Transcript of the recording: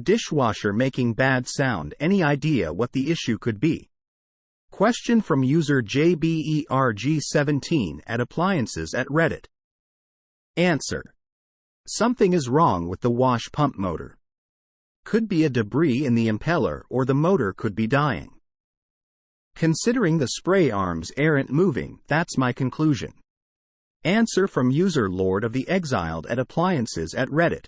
Dishwasher making bad sound. Any idea what the issue could be? Question from user JBERG17 at Appliances at Reddit. Answer: something is wrong with the wash pump motor. Could be a debris in the impeller, or the motor could be dying. Considering the spray arms aren't moving, that's my conclusion. Answer from user Lord of the Exiled at Appliances at Reddit.